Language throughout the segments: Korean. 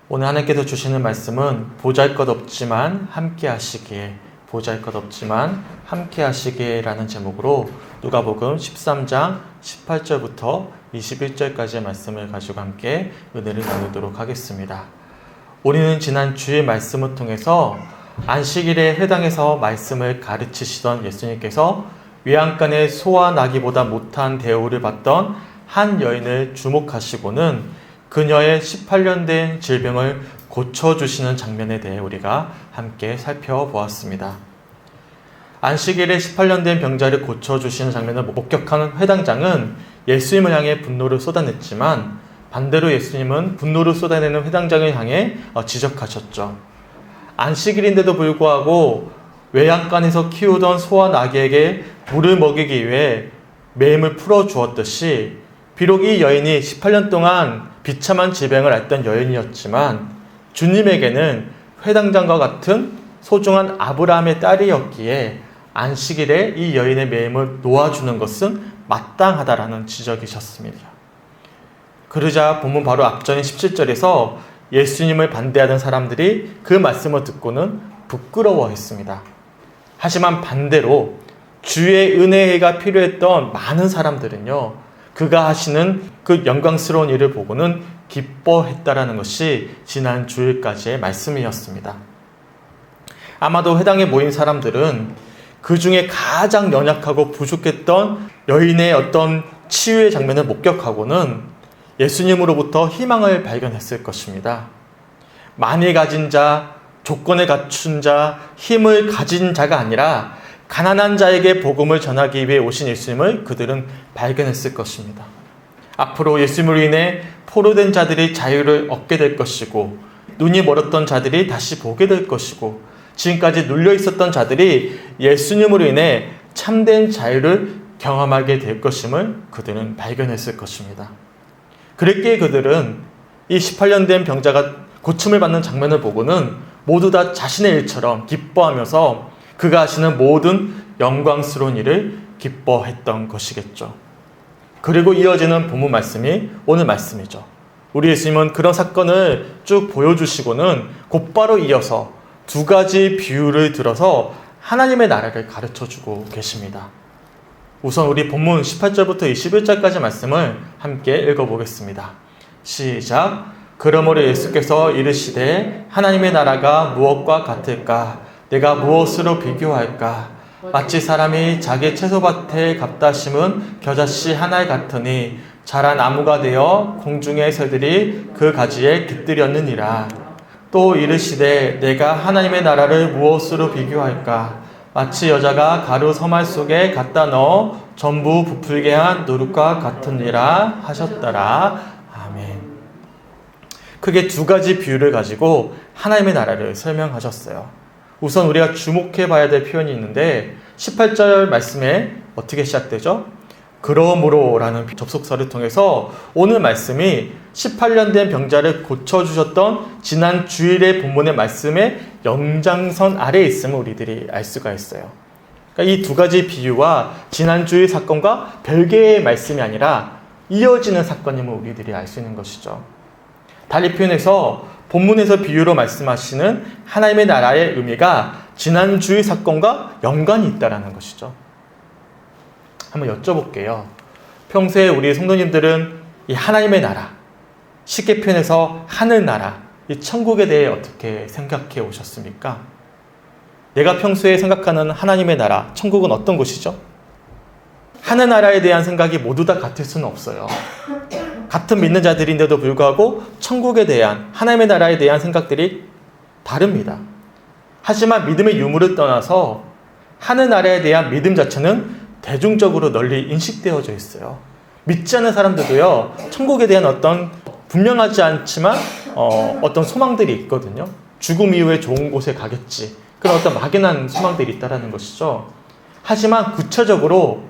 오늘 하나님께서 주시는 말씀은 보잘것없지만 함께하시기에, 보잘것없지만 함께하시기에라는 제목으로 누가복음 13장 18절부터 21절까지의 말씀을 가지고 함께 은혜를 나누도록 하겠습니다. 우리는 지난 주일 말씀을 통해서 안식일에 해당해서 말씀을 가르치시던 예수님께서 외양간에 소와 나귀보다 못한 대우를 받던 한 여인을 주목하시고는 그녀의 18년 된 질병을 고쳐주시는 장면에 대해 우리가 함께 살펴보았습니다. 안식일에 18년 된 병자를 고쳐주시는 장면을 목격한 회당장은 예수님을 향해 분노를 쏟아냈지만 반대로 예수님은 분노를 쏟아내는 회당장을 향해 지적하셨죠. 안식일인데도 불구하고 외양간에서 키우던 소와 나귀에게 물을 먹이기 위해 매임을 풀어주었듯이 비록 이 여인이 18년 동안 비참한 질병을 앓던 여인이었지만 주님에게는 회당장과 같은 소중한 아브라함의 딸이었기에 안식일에 이 여인의 매임을 놓아주는 것은 마땅하다라는 지적이셨습니다. 그러자 본문 바로 앞전인 17절에서 예수님을 반대하는 사람들이 그 말씀을 듣고는 부끄러워했습니다. 하지만 반대로 주의 은혜가 필요했던 많은 사람들은요, 그가 하시는 그 영광스러운 일을 보고는 기뻐했다라는 것이 지난 주일까지의 말씀이었습니다. 아마도 회당에 모인 사람들은 그 중에 가장 연약하고 부족했던 여인의 어떤 치유의 장면을 목격하고는 예수님으로부터 희망을 발견했을 것입니다. 많이 가진 자, 조건을 갖춘 자, 힘을 가진 자가 아니라 가난한 자에게 복음을 전하기 위해 오신 예수님을 그들은 발견했을 것입니다. 앞으로 예수님으로 인해 포로된 자들이 자유를 얻게 될 것이고, 눈이 멀었던 자들이 다시 보게 될 것이고, 지금까지 눌려 있었던 자들이 예수님으로 인해 참된 자유를 경험하게 될 것임을 그들은 발견했을 것입니다. 그랬기에 그들은 이 18년 된 병자가 고침을 받는 장면을 보고는 모두 다 자신의 일처럼 기뻐하면서 그가 하시는 모든 영광스러운 일을 기뻐했던 것이겠죠. 그리고 이어지는 본문 말씀이 오늘 말씀이죠. 우리 예수님은 그런 사건을 쭉 보여주시고는 곧바로 이어서 두 가지 비유를 들어서 하나님의 나라를 가르쳐주고 계십니다. 우선 우리 본문 18절부터 21절까지 말씀을 함께 읽어보겠습니다. 시작. 그러므로 예수께서 이르시되 하나님의 나라가 무엇과 같을까? 내가 무엇으로 비교할까? 마치 사람이 자기 채소밭에 갖다 심은 겨자씨 하나 같으니 자란 나무가 되어 공중의 새들이 그 가지에 깃들였느니라. 또 이르시되 내가 하나님의 나라를 무엇으로 비교할까? 마치 여자가 가루 서말 속에 갖다 넣어 전부 부풀게 한 누룩과 같으니라 하셨더라. 아멘. 크게 두 가지 비유를 가지고 하나님의 나라를 설명하셨어요. 우선 우리가 주목해 봐야 될 표현이 있는데 18절 말씀에 어떻게 시작되죠? 그러므로 라는 접속사를 통해서 오늘 말씀이 18년 된 병자를 고쳐주셨던 지난 주일의 본문의 말씀의 연장선 아래에 있음을 우리들이 알 수가 있어요. 그러니까 이 두 가지 비유와 지난 주일 사건과 별개의 말씀이 아니라 이어지는 사건임을 우리들이 알 수 있는 것이죠. 달리 표현해서 본문에서 비유로 말씀하시는 하나님의 나라의 의미가 지난 주의 사건과 연관이 있다는 것이죠. 한번 여쭤볼게요. 평소에 우리 성도님들은 이 하나님의 나라, 쉽게 표현해서 하늘나라, 이 천국에 대해 어떻게 생각해 오셨습니까? 내가 평소에 생각하는 하나님의 나라, 천국은 어떤 곳이죠? 하늘나라에 대한 생각이 모두 다 같을 수는 없어요. 같은 믿는 자들인데도 불구하고 천국에 대한, 하나님의 나라에 대한 생각들이 다릅니다. 하지만 믿음의 유무를 떠나서 하늘나라에 대한 믿음 자체는 대중적으로 널리 인식되어져 있어요. 믿지 않는 사람들도요, 천국에 대한 어떤 분명하지 않지만 어떤 소망들이 있거든요. 죽음 이후에 좋은 곳에 가겠지. 그런 어떤 막연한 소망들이 있다는 것이죠. 하지만 구체적으로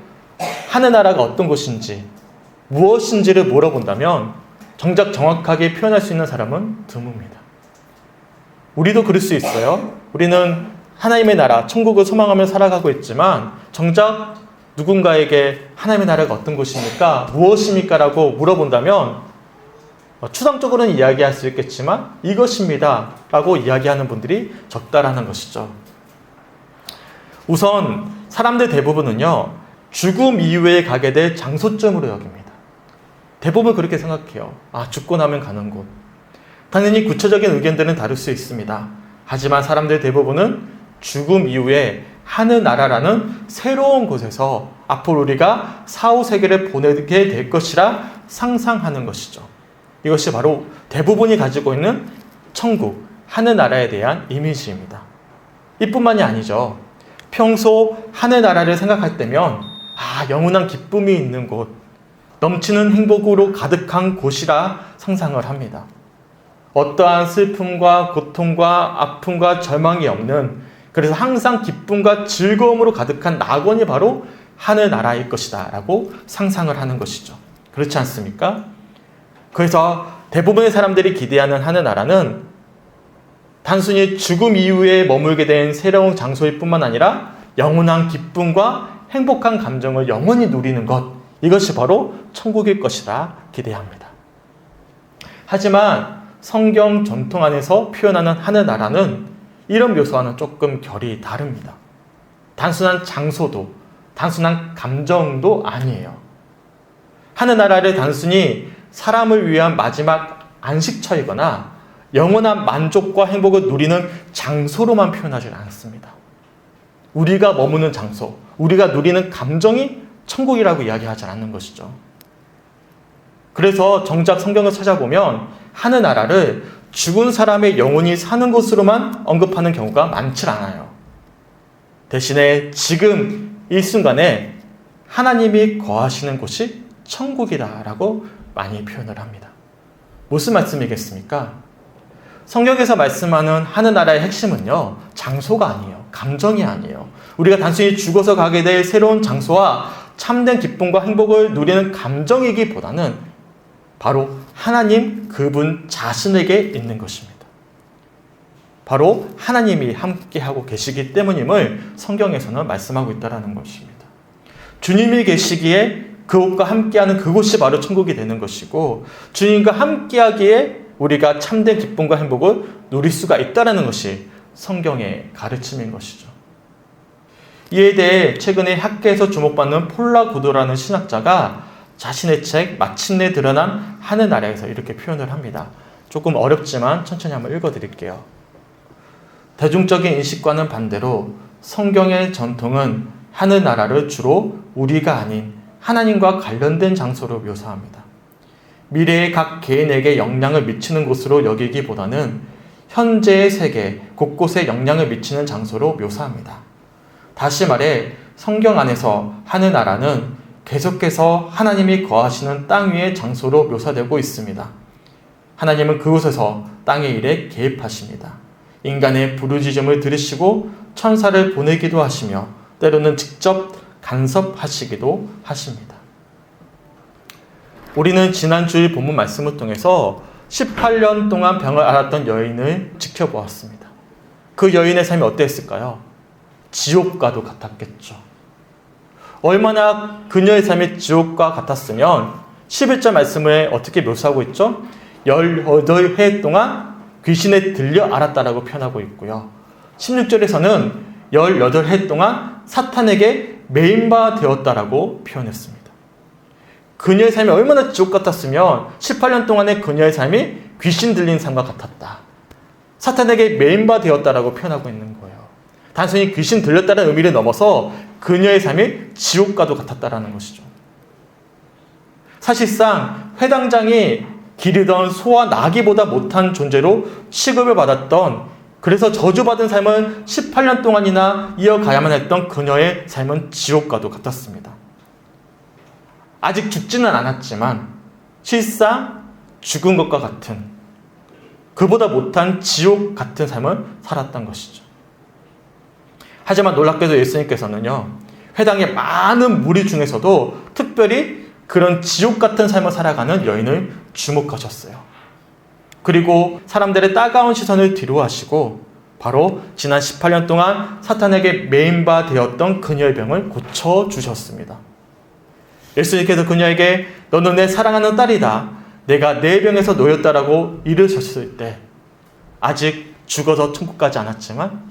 하늘나라가 어떤 곳인지, 무엇인지를 물어본다면 정작 정확하게 표현할 수 있는 사람은 드뭅니다. 우리도 그럴 수 있어요. 우리는 하나님의 나라, 천국을 소망하며 살아가고 있지만 정작 누군가에게 하나님의 나라가 어떤 곳입니까? 무엇입니까? 라고 물어본다면 추상적으로는 이야기할 수 있겠지만 이것입니다 라고 이야기하는 분들이 적다라는 것이죠. 우선 사람들 대부분은요, 죽음 이후에 가게 될 장소점으로 여깁니다. 대부분 그렇게 생각해요. 죽고 나면 가는 곳. 당연히 구체적인 의견들은 다를 수 있습니다. 하지만 사람들 대부분은 죽음 이후에 하늘나라라는 새로운 곳에서 앞으로 우리가 사후세계를 보내게 될 것이라 상상하는 것이죠. 이것이 바로 대부분이 가지고 있는 천국, 하늘나라에 대한 이미지입니다. 이뿐만이 아니죠. 평소 하늘나라를 생각할 때면 영원한 기쁨이 있는 곳, 넘치는 행복으로 가득한 곳이라 상상을 합니다. 어떠한 슬픔과 고통과 아픔과 절망이 없는, 그래서 항상 기쁨과 즐거움으로 가득한 낙원이 바로 하늘나라일 것이다 라고 상상을 하는 것이죠. 그렇지 않습니까? 그래서 대부분의 사람들이 기대하는 하늘나라는 단순히 죽음 이후에 머물게 된 새로운 장소일 뿐만 아니라 영원한 기쁨과 행복한 감정을 영원히 누리는 것, 이것이 바로 천국일 것이라 기대합니다. 하지만 성경 전통 안에서 표현하는 하늘나라는 이런 묘사와는 조금 결이 다릅니다. 단순한 장소도, 단순한 감정도 아니에요. 하늘나라를 단순히 사람을 위한 마지막 안식처이거나 영원한 만족과 행복을 누리는 장소로만 표현하지 않습니다. 우리가 머무는 장소, 우리가 누리는 감정이 천국이라고 이야기하지 않는 것이죠. 그래서 정작 성경을 찾아보면 하늘나라를 죽은 사람의 영혼이 사는 곳으로만 언급하는 경우가 많지 않아요. 대신에 지금 이 순간에 하나님이 거하시는 곳이 천국이다라고 많이 표현을 합니다. 무슨 말씀이겠습니까? 성경에서 말씀하는 하늘나라의 핵심은요, 장소가 아니에요. 감정이 아니에요. 우리가 단순히 죽어서 가게 될 새로운 장소와 참된 기쁨과 행복을 누리는 감정이기보다는 바로 하나님 그분 자신에게 있는 것입니다. 바로 하나님이 함께하고 계시기 때문임을 성경에서는 말씀하고 있다는 것입니다. 주님이 계시기에 그곳과 함께하는 그곳이 바로 천국이 되는 것이고, 주님과 함께하기에 우리가 참된 기쁨과 행복을 누릴 수가 있다는 것이 성경의 가르침인 것이죠. 이에 대해 최근에 학계에서 주목받는 폴라 고도라는 신학자가 자신의 책 마침내 드러난 하늘나라에서 이렇게 표현을 합니다. 조금 어렵지만 천천히 한번 읽어드릴게요. 대중적인 인식과는 반대로 성경의 전통은 하늘나라를 주로 우리가 아닌 하나님과 관련된 장소로 묘사합니다. 미래의 각 개인에게 영향을 미치는 곳으로 여기기보다는 현재의 세계 곳곳에 영향을 미치는 장소로 묘사합니다. 다시 말해 성경 안에서 하늘나라는 계속해서 하나님이 거하시는 땅 위의 장소로 묘사되고 있습니다. 하나님은 그곳에서 땅의 일에 개입하십니다. 인간의 부르짖음을 들으시고 천사를 보내기도 하시며 때로는 직접 간섭하시기도 하십니다. 우리는 지난 주일 본문 말씀을 통해서 18년 동안 병을 앓았던 여인을 지켜보았습니다. 그 여인의 삶이 어땠을까요? 지옥과도 같았겠죠. 얼마나 그녀의 삶이 지옥과 같았으면 11절 말씀을 어떻게 묘사하고 있죠? 18회 동안 귀신에 들려 앓았다라고 표현하고 있고요. 16절에서는 18해 동안 사탄에게 매인바 되었다라고 표현했습니다. 그녀의 삶이 얼마나 지옥 같았으면 18년 동안의 그녀의 삶이 귀신 들린 삶과 같았다. 사탄에게 매인바 되었다라고 표현하고 있는 거예요. 단순히 귀신 들렸다는 의미를 넘어서 그녀의 삶이 지옥과도 같았다라는 것이죠. 사실상 회당장이 기르던 소와 나귀보다 못한 존재로 취급을 받았던, 그래서 저주받은 삶을 18년 동안이나 이어가야만 했던 그녀의 삶은 지옥과도 같았습니다. 아직 죽지는 않았지만 실상 죽은 것과 같은, 그보다 못한 지옥 같은 삶을 살았던 것이죠. 하지만 놀랍게도 예수님께서는요, 회당의 많은 무리 중에서도 특별히 그런 지옥 같은 삶을 살아가는 여인을 주목하셨어요. 그리고 사람들의 따가운 시선을 뒤로하시고 바로 지난 18년 동안 사탄에게 매인바 되었던 그녀의 병을 고쳐주셨습니다. 예수님께서 그녀에게 너는 내 사랑하는 딸이다. 내가 내 병에서 놓였다라고 이르셨을 때 아직 죽어서 천국 가지 않았지만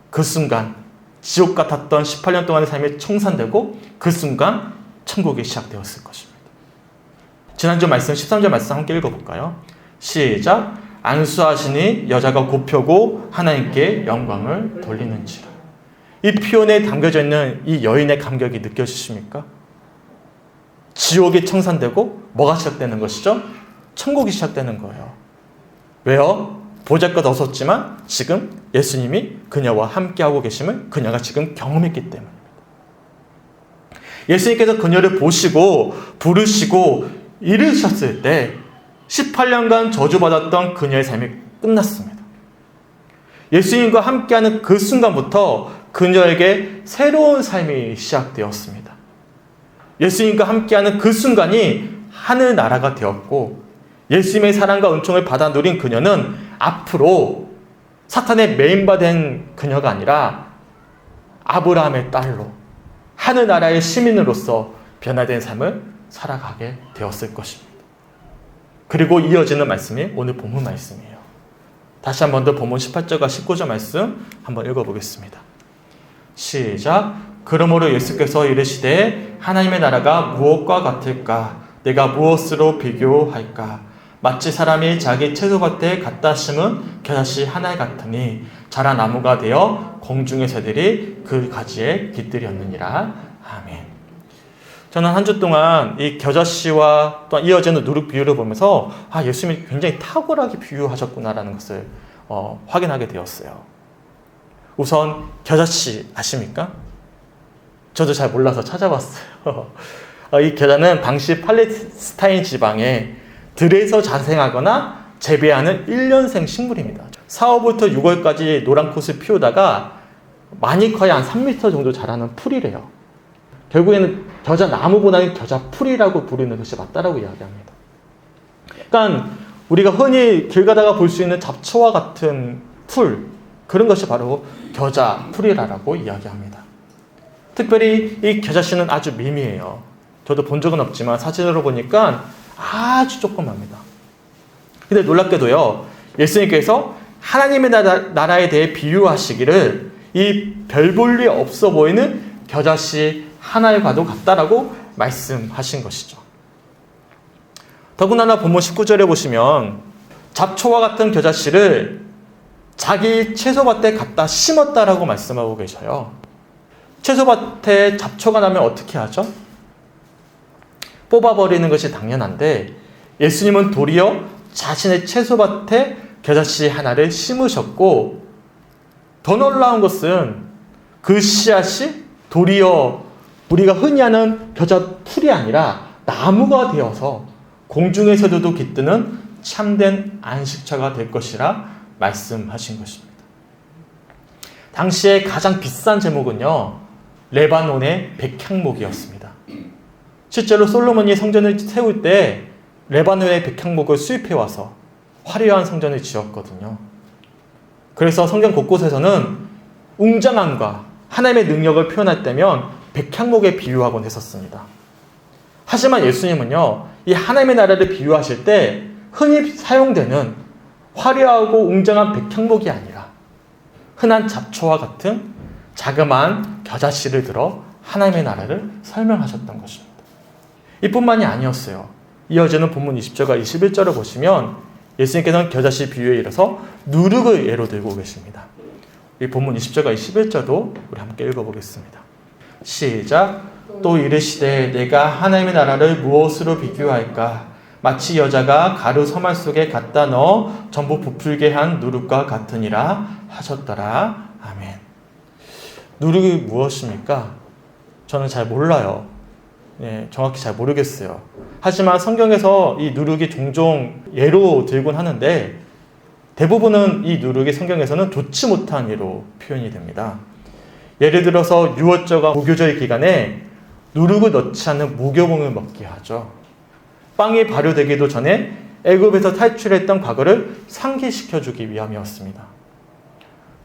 그 순간 지옥 같았던 18년 동안의 삶이 청산되고 그 순간 천국이 시작되었을 것입니다. 지난주 말씀 13절 말씀 함께 읽어볼까요? 시작. 안수하시니 여자가 곱표고 하나님께 영광을 돌리는지라. 이 표현에 담겨져 있는 이 여인의 감격이 느껴지십니까? 지옥이 청산되고 뭐가 시작되는 것이죠? 천국이 시작되는 거예요. 왜요? 보잘것 없었지만 지금 예수님이 그녀와 함께하고 계심을 그녀가 지금 경험했기 때문입니다. 예수님께서 그녀를 보시고 부르시고 이르셨을 때 18년간 저주받았던 그녀의 삶이 끝났습니다. 예수님과 함께하는 그 순간부터 그녀에게 새로운 삶이 시작되었습니다. 예수님과 함께하는 그 순간이 하늘나라가 되었고 예수님의 사랑과 은총을 받아 누린 그녀는 앞으로 사탄의 메인바된 그녀가 아니라 아브라함의 딸로 하늘나라의 시민으로서 변화된 삶을 살아가게 되었을 것입니다. 그리고 이어지는 말씀이 오늘 본문 말씀이에요. 다시 한 번 더 본문 18절과 19절 말씀 한번 읽어보겠습니다. 시작. 그러므로 예수께서 이르시되 하나님의 나라가 무엇과 같을까? 내가 무엇으로 비교할까? 마치 사람이 자기 채소밭에 갖다 심은 겨자씨 하나 같으니 자란 나무가 되어 공중의 새들이 그 가지에 깃들였느니라. 아멘. 저는 한 주 동안 이 겨자씨와 또 이어지는 누룩 비유를 보면서 예수님이 굉장히 탁월하게 비유하셨구나라는 것을 확인하게 되었어요. 우선 겨자씨 아십니까? 저도 잘 몰라서 찾아봤어요. 이 겨자는 당시 팔레스타인 지방에 들에서 자생하거나 재배하는 1년생 식물입니다. 4월부터 6월까지 노란 꽃을 피우다가 많이 커야 한 3m 정도 자라는 풀이래요. 결국에는 겨자 나무보다는 겨자 풀이라고 부르는 것이 맞다라고 이야기합니다. 그러니까 우리가 흔히 길 가다가 볼 수 있는 잡초와 같은 풀, 그런 것이 바로 겨자 풀이라고 이야기합니다. 특별히 이 겨자씨는 아주 미미해요. 저도 본 적은 없지만 사진으로 보니까 아주 조그맣니다. 근데 놀랍게도요, 예수님께서 하나님의 나라에 대해 비유하시기를 이 별 볼 일 없어 보이는 겨자씨 하나과도 같다라고 말씀하신 것이죠. 더군다나 본문 19절에 보시면 잡초와 같은 겨자씨를 자기 채소밭에 갖다 심었다라고 말씀하고 계셔요. 채소밭에 잡초가 나면 어떻게 하죠? 뽑아버리는 것이 당연한데 예수님은 도리어 자신의 채소밭에 겨자씨 하나를 심으셨고 더 놀라운 것은 그 씨앗이 도리어 우리가 흔히 아는 겨자 풀이 아니라 나무가 되어서 공중의 새들도 깃드는 참된 안식처가 될 것이라 말씀하신 것입니다. 당시에 가장 비싼 제목은요, 레바논의 백향목이었습니다. 실제로 솔로몬이 성전을 세울 때 레바논의 백향목을 수입해와서 화려한 성전을 지었거든요. 그래서 성경 곳곳에서는 웅장함과 하나님의 능력을 표현할 때면 백향목에 비유하곤 했었습니다. 하지만 예수님은요, 이 하나님의 나라를 비유하실 때 흔히 사용되는 화려하고 웅장한 백향목이 아니라 흔한 잡초와 같은 자그마한 겨자씨를 들어 하나님의 나라를 설명하셨던 것입니다. 이뿐만이 아니었어요. 이어지는 본문 20절과 21절을 보시면 예수님께서는 겨자씨 비유에 이르러서 누룩을 예로 들고 계십니다. 이 본문 20절과 21절도 우리 함께 읽어보겠습니다. 시작. 또 이르시되 내가 하나님의 나라를 무엇으로 비교할까? 마치 여자가 가루 서말 속에 갖다 넣어 전부 부풀게 한 누룩과 같으니라 하셨더라. 아멘. 누룩이 무엇입니까? 저는 잘 몰라요. 정확히 잘 모르겠어요. 하지만 성경에서 이 누룩이 종종 예로 들곤 하는데 대부분은 이 누룩이 성경에서는 좋지 못한 예로 표현이 됩니다. 예를 들어서 유월절과 무교절 기간에 누룩을 넣지 않는 무교봉을 먹게 하죠. 빵이 발효되기도 전에 애굽에서 탈출했던 과거를 상기시켜주기 위함이었습니다.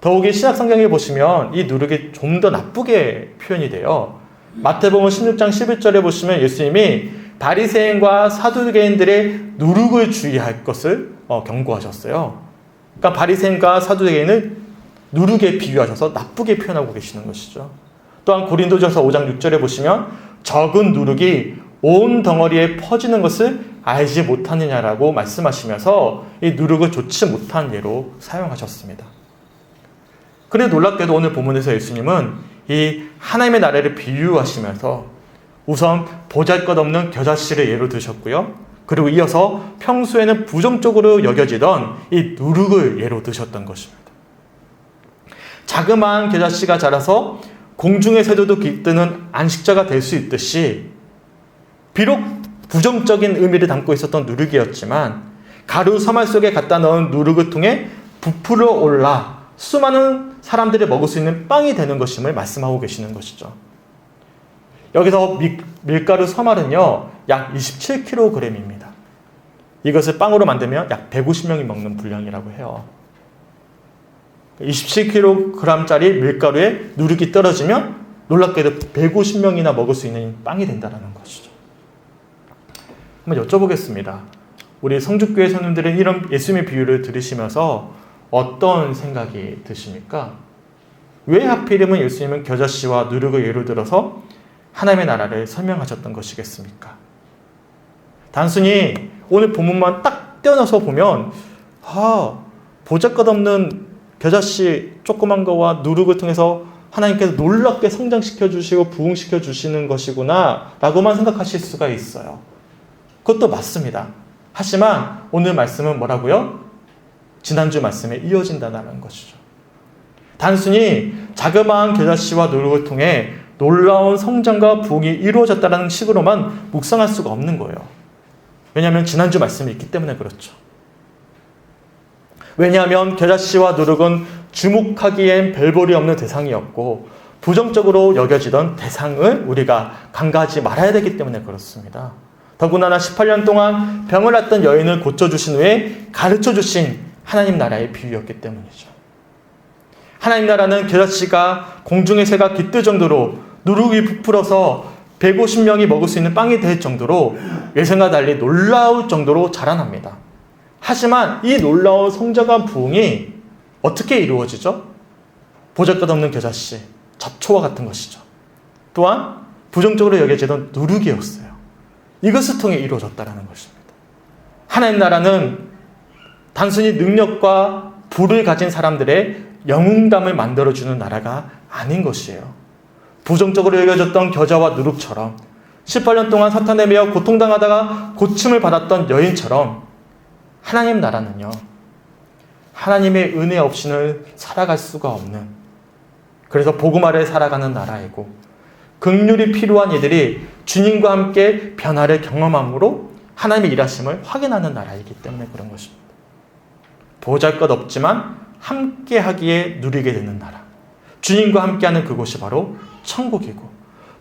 더욱이 신약 성경에 보시면 이 누룩이 좀 더 나쁘게 표현이 돼요. 마태복음 16장 11절에 보시면 예수님이 바리새인과 사두개인들의 누룩을 주의할 것을 경고하셨어요. 그러니까 바리새인과 사두개인을 누룩에 비유하셔서 나쁘게 표현하고 계시는 것이죠. 또한 고린도전서 5장 6절에 보시면 적은 누룩이 온 덩어리에 퍼지는 것을 알지 못하느냐라고 말씀하시면서 이 누룩을 좋지 못한 예로 사용하셨습니다. 그런데 놀랍게도 오늘 본문에서 예수님은 이 하나님의 나라를 비유하시면서 우선 보잘것없는 겨자씨를 예로 드셨고요. 그리고 이어서 평소에는 부정적으로 여겨지던 이 누룩을 예로 드셨던 것입니다. 자그마한 겨자씨가 자라서 공중의 새들도 깃드는 안식자가 될 수 있듯이 비록 부정적인 의미를 담고 있었던 누룩이었지만 가루 서말 속에 갖다 넣은 누룩을 통해 부풀어 올라 수많은 사람들이 먹을 수 있는 빵이 되는 것임을 말씀하고 계시는 것이죠. 여기서 밀가루 서말은요, 약 27kg입니다. 이것을 빵으로 만들면 약 150명이 먹는 분량이라고 해요. 27kg짜리 밀가루에 누룩이 떨어지면 놀랍게도 150명이나 먹을 수 있는 빵이 된다는 것이죠. 한번 여쭤보겠습니다. 우리 성주교회 성도님들은 이런 예수님의 비유를 들으시면서 어떤 생각이 드십니까? 왜 하필이면 예수님은 겨자씨와 누룩을 예로 들어서 하나님의 나라를 설명하셨던 것이겠습니까? 단순히 오늘 본문만 딱 떼어놔서 보면 보잘것없는 겨자씨 조그만 거와 누룩을 통해서 하나님께서 놀랍게 성장시켜 주시고 부흥시켜 주시는 것이구나 라고만 생각하실 수가 있어요. 그것도 맞습니다. 하지만 오늘 말씀은 뭐라고요? 지난주 말씀에 이어진다는 것이죠. 단순히 자그마한 겨자씨와 누룩을 통해 놀라운 성장과 부흥이 이루어졌다는 식으로만 묵상할 수가 없는 거예요. 왜냐하면 지난주 말씀이 있기 때문에 그렇죠. 왜냐하면 겨자씨와 누룩은 주목하기엔 별볼이 없는 대상이었고 부정적으로 여겨지던 대상을 우리가 간과하지 말아야 되기 때문에 그렇습니다. 더군다나 18년 동안 병을 앓던 여인을 고쳐주신 후에 가르쳐주신 하나님 나라의 비유였기 때문이죠. 하나님 나라는 겨자씨가 공중의 새가 깃들 정도로 누룩이 부풀어서 150명이 먹을 수 있는 빵이 될 정도로 예상과 달리 놀라울 정도로 자라납니다. 하지만 이 놀라운 성장과 부흥이 어떻게 이루어지죠? 보잘것없는 겨자씨, 잡초와 같은 것이죠. 또한 부정적으로 여겨지던 누룩이었어요. 이것을 통해 이루어졌다는 것입니다. 하나님 나라는 단순히 능력과 부를 가진 사람들의 영웅담을 만들어주는 나라가 아닌 것이에요. 부정적으로 여겨졌던 겨자와 누룩처럼 18년 동안 사탄에 매여 고통당하다가 고침을 받았던 여인처럼 하나님 나라는요, 하나님의 은혜 없이는 살아갈 수가 없는, 그래서 복음 아래 살아가는 나라이고 긍휼이 필요한 이들이 주님과 함께 변화를 경험함으로 하나님의 일하심을 확인하는 나라이기 때문에 그런 것입니다. 보잘것없지만 함께하기에 누리게 되는 나라, 주님과 함께하는 그곳이 바로 천국이고,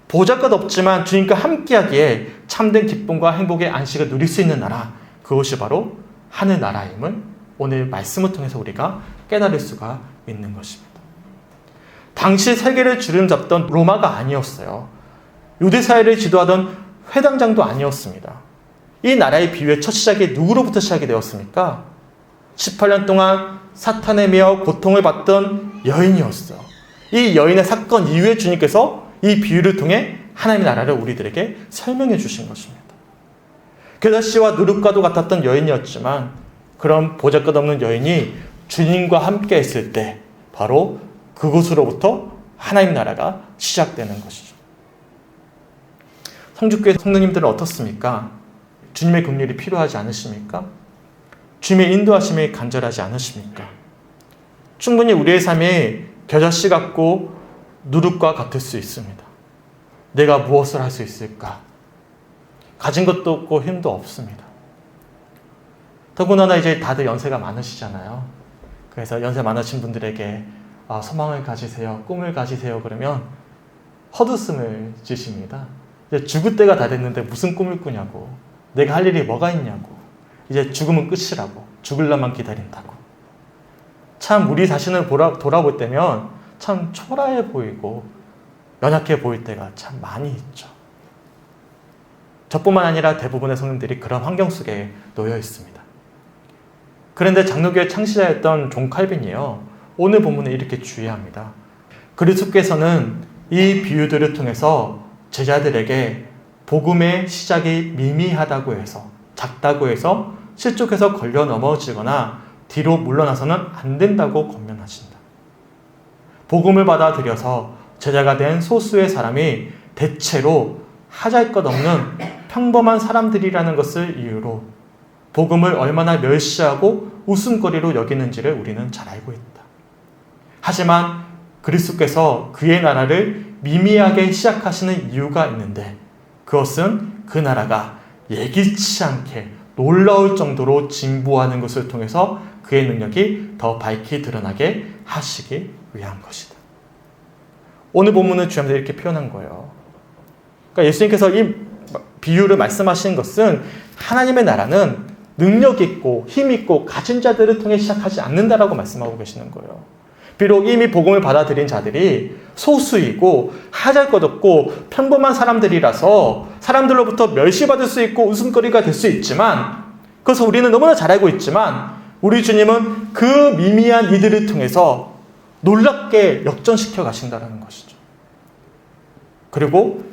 보잘것없지만 주님과 함께하기에 참된 기쁨과 행복의 안식을 누릴 수 있는 나라, 그것이 바로 하늘나라임을 오늘 말씀을 통해서 우리가 깨달을 수가 있는 것입니다. 당시 세계를 주름잡던 로마가 아니었어요. 유대사회를 지도하던 회당장도 아니었습니다. 이 나라의 비유의 첫 시작이 누구로부터 시작이 되었습니까? 18년 동안 사탄에 매여 고통을 받던 여인이었어요. 이 여인의 사건 이후에 주님께서 이 비유를 통해 하나님의 나라를 우리들에게 설명해 주신 것입니다. 겨자씨와 누룩과도 같았던 여인이었지만 그런 보잘것없는 여인이 주님과 함께 했을 때 바로 그곳으로부터 하나님 나라가 시작되는 것이죠. 성주교회 성도님들은 어떻습니까? 주님의 긍휼이 필요하지 않으십니까? 주님의 인도하심이 간절하지 않으십니까? 충분히 우리의 삶이 겨자씨 같고 누룩과 같을 수 있습니다. 내가 무엇을 할 수 있을까? 가진 것도 없고 힘도 없습니다. 더군다나 이제 다들 연세가 많으시잖아요. 그래서 연세 많으신 분들에게 소망을 가지세요, 꿈을 가지세요 그러면 헛웃음을 지십니다. 이제 죽을 때가 다 됐는데 무슨 꿈을 꾸냐고, 내가 할 일이 뭐가 있냐고, 이제 죽으면 끝이라고, 죽을 날만 기다린다고. 참 우리 자신을 돌아볼 때면 참 초라해 보이고 연약해 보일 때가 참 많이 있죠. 저뿐만 아니라 대부분의 성도들이 그런 환경 속에 놓여 있습니다. 그런데 장로교의 창시자였던 존 칼빈이요, 오늘 본문에 이렇게 주의합니다. 그리스도께서는 이 비유들을 통해서 제자들에게 복음의 시작이 미미하다고 해서, 작다고 해서 실족해서 걸려 넘어지거나 뒤로 물러나서는 안 된다고 권면하신다. 복음을 받아들여서 제자가 된 소수의 사람이 대체로 하잘것없는 평범한 사람들이라는 것을 이유로 복음을 얼마나 멸시하고 웃음거리로 여기는지를 우리는 잘 알고 있다. 하지만 그리스도께서 그의 나라를 미미하게 시작하시는 이유가 있는데, 그것은 그 나라가 예기치 않게 놀라울 정도로 진보하는 것을 통해서 그의 능력이 더 밝히 드러나게 하시기 위한 것이다. 오늘 본문은 주님께서 이렇게 표현한 거예요. 그러니까 예수님께서 이 비유를 말씀하시는 것은 하나님의 나라는 능력 있고 힘 있고 가진 자들을 통해 시작하지 않는다라고 말씀하고 계시는 거예요. 비록 이미 복음을 받아들인 자들이 소수이고 하잘것없고 평범한 사람들이라서 사람들로부터 멸시받을 수 있고 웃음거리가 될 수 있지만, 그래서 우리는 너무나 잘 알고 있지만 우리 주님은 그 미미한 이들을 통해서 놀랍게 역전시켜 가신다는 것이죠. 그리고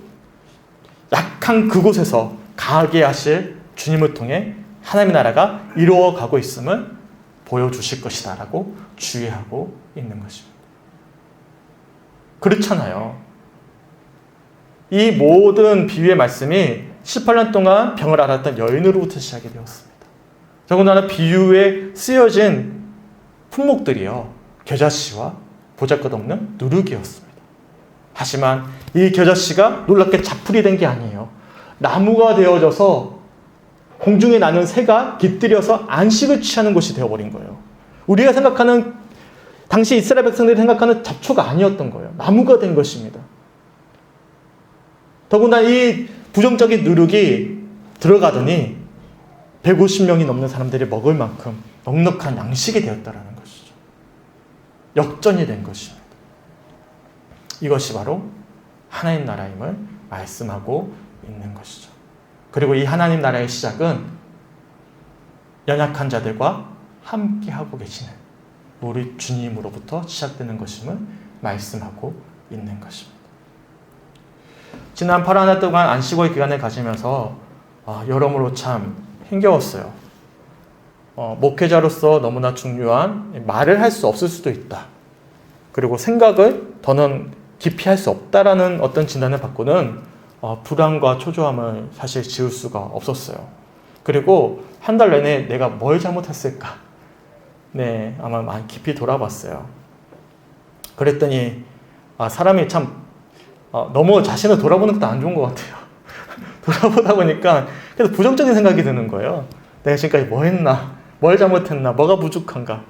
약한 그곳에서 강하게 하실 주님을 통해 하나님의 나라가 이루어가고 있음을 보여주실 것이다 라고 주의하고 있는 것입니다. 그렇잖아요. 이 모든 비유의 말씀이 18년 동안 병을 앓았던 여인으로부터 시작이 되었습니다. 더군다나 비유에 쓰여진 품목들이요, 겨자씨와 보잘것없는 누룩이었습니다. 하지만 이 겨자씨가 놀랍게 자풀이 된 게 아니에요. 나무가 되어져서 공중에 나는 새가 깃들여서 안식을 취하는 곳이 되어버린 거예요. 우리가 생각하는, 당시 이스라엘 백성들이 생각하는 잡초가 아니었던 거예요. 나무가 된 것입니다. 더군다나 이 부정적인 누룩이 들어가더니 150명이 넘는 사람들이 먹을 만큼 넉넉한 양식이 되었다는 것이죠. 역전이 된 것입니다. 이것이 바로 하나님 나라임을 말씀하고 있는 것이죠. 그리고 이 하나님 나라의 시작은 연약한 자들과 함께하고 계시는 우리 주님으로부터 시작되는 것임을 말씀하고 있는 것입니다. 지난 8한 해 동안 안식월 기간을 가지면서 여러모로 참 힘겨웠어요. 목회자로서 너무나 중요한 말을 할 수 없을 수도 있다. 그리고 생각을 더는 깊이 할 수 없다라는 어떤 진단을 받고는 불안과 초조함을 사실 지울 수가 없었어요. 그리고 한 달 내내 내가 뭘 잘못했을까? 네, 아마 많이 깊이 돌아봤어요. 그랬더니 사람이 참 너무 자신을 돌아보는 것도 안 좋은 것 같아요. 돌아보다 보니까 그래서 부정적인 생각이 드는 거예요. 내가 지금까지 뭐 했나? 뭘 잘못했나? 뭐가 부족한가?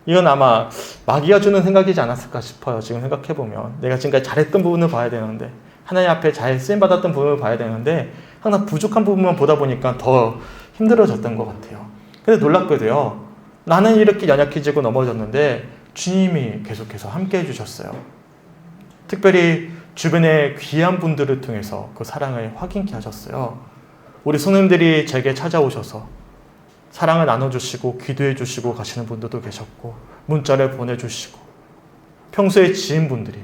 이건 아마 마귀가 주는 생각이지 않았을까 싶어요. 지금 생각해보면 내가 지금까지 잘했던 부분을 봐야 되는데, 하나님 앞에 잘 쓰임받았던 부분을 봐야 되는데 항상 부족한 부분만 보다 보니까 더 힘들어졌던 것 같아요. 근데 놀랍게도요, 나는 이렇게 연약해지고 넘어졌는데 주님이 계속해서 함께 해주셨어요. 특별히 주변의 귀한 분들을 통해서 그 사랑을 확인케 하셨어요. 우리 손님들이 제게 찾아오셔서 사랑을 나눠주시고 기도해 주시고 가시는 분들도 계셨고, 문자를 보내주시고, 평소에 지인분들이,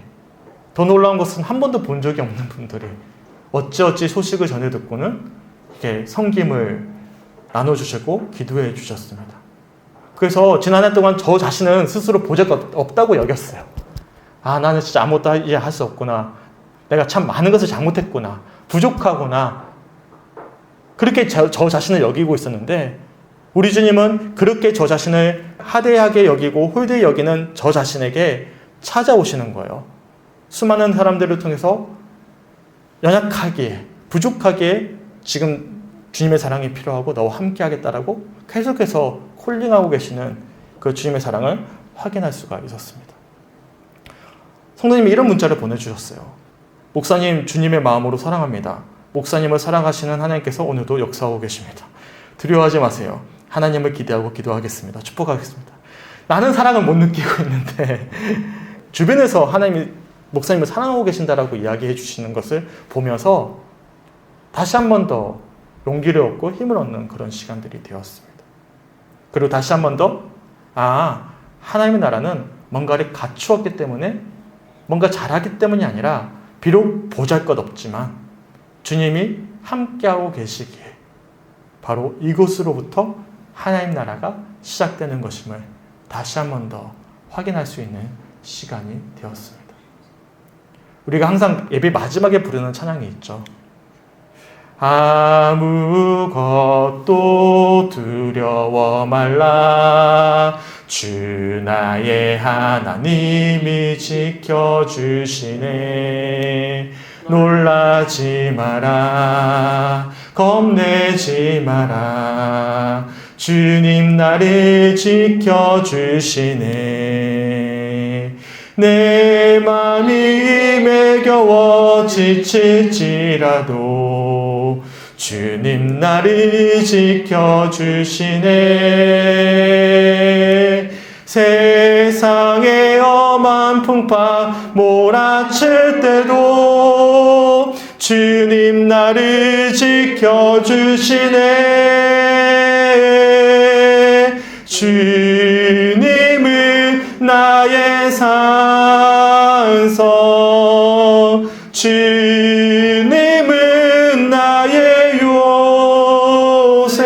더 놀라운 것은 한 번도 본 적이 없는 분들이 어찌어찌 소식을 전해 듣고는 이렇게 섬김을 나눠주시고 기도해 주셨습니다. 그래서 지난 해 동안 저 자신은 스스로 보잘것없다고 여겼어요. 나는 진짜 아무것도 할 수 없구나. 내가 참 많은 것을 잘못했구나. 부족하구나. 그렇게 저 자신을 여기고 있었는데, 우리 주님은 그렇게 저 자신을 하대하게 여기고 홀대히 여기는 저 자신에게 찾아오시는 거예요. 수많은 사람들을 통해서 연약하기에, 부족하기에 지금 주님의 사랑이 필요하고 너와 함께 하겠다라고 계속해서 콜링하고 계시는 그 주님의 사랑을 확인할 수가 있었습니다. 성도님이 이런 문자를 보내주셨어요. 목사님, 주님의 마음으로 사랑합니다. 목사님을 사랑하시는 하나님께서 오늘도 역사하고 계십니다. 두려워하지 마세요. 하나님을 기대하고 기도하겠습니다. 축복하겠습니다. 나는 사랑을 못 느끼고 있는데 주변에서 하나님이 목사님을 사랑하고 계신다라고 이야기해 주시는 것을 보면서 다시 한 번 더 용기를 얻고 힘을 얻는 그런 시간들이 되었습니다. 그리고 다시 한 번 더 하나님의 나라는 뭔가를 갖추었기 때문에 뭔가 잘하기 때문이 아니라 비록 보잘것없지만 주님이 함께하고 계시기에 바로 이곳으로부터 하나님 나라가 시작되는 것임을 다시 한 번 더 확인할 수 있는 시간이 되었습니다. 우리가 항상 예배 마지막에 부르는 찬양이 있죠. 아무것도 두려워 말라. 주 나의 하나님이 지켜주시네. 놀라지 마라. 겁내지 마라. 주님 나를 지켜주시네. 내 맘이 매겨워 지칠지라도 주님 나를 지켜주시네. 세상의 엄한 풍파 몰아칠 때도 주님 나를 지켜주시네. 주님은 나의 산성, 주님은 나의 요새,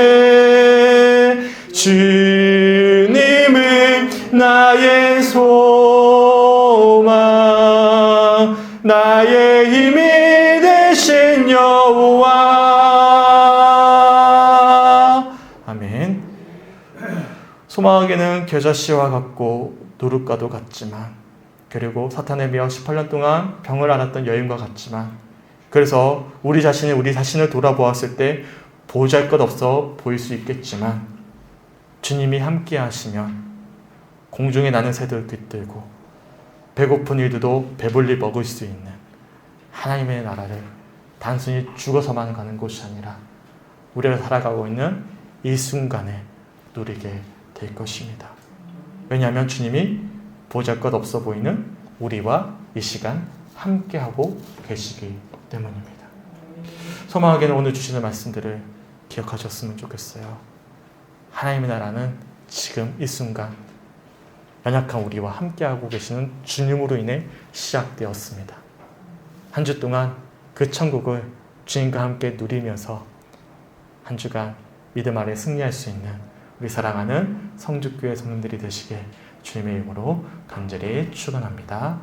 주님은 나의 소망, 나의 힘이 되신 여호와. 아멘. 소망에는 겨자씨와 같고 누룩과도 같지만, 그리고 사탄의 미와 18년 동안 병을 앓았던 여인과 같지만, 그래서 우리 자신을 돌아보았을 때 보잘것없어 보일 수 있겠지만 주님이 함께 하시면 공중에 나는 새들 깃들고 배고픈 이들도 배불리 먹을 수 있는 하나님의 나라를 단순히 죽어서만 가는 곳이 아니라 우리가 살아가고 있는 이 순간에 누리게 될 것입니다. 왜냐하면 주님이 보잘것없어 보이는 우리와 이 시간 함께하고 계시기 때문입니다. 소망하게는 오늘 주시는 말씀들을 기억하셨으면 좋겠어요. 하나님의 나라는 지금 이 순간 연약한 우리와 함께하고 계시는 주님으로 인해 시작되었습니다. 한 주 동안 그 천국을 주님과 함께 누리면서 한 주간 믿음 아래 승리할 수 있는 우리 사랑하는 성주교회 성도들이 되시길 주님의 이름으로 간절히 축원합니다.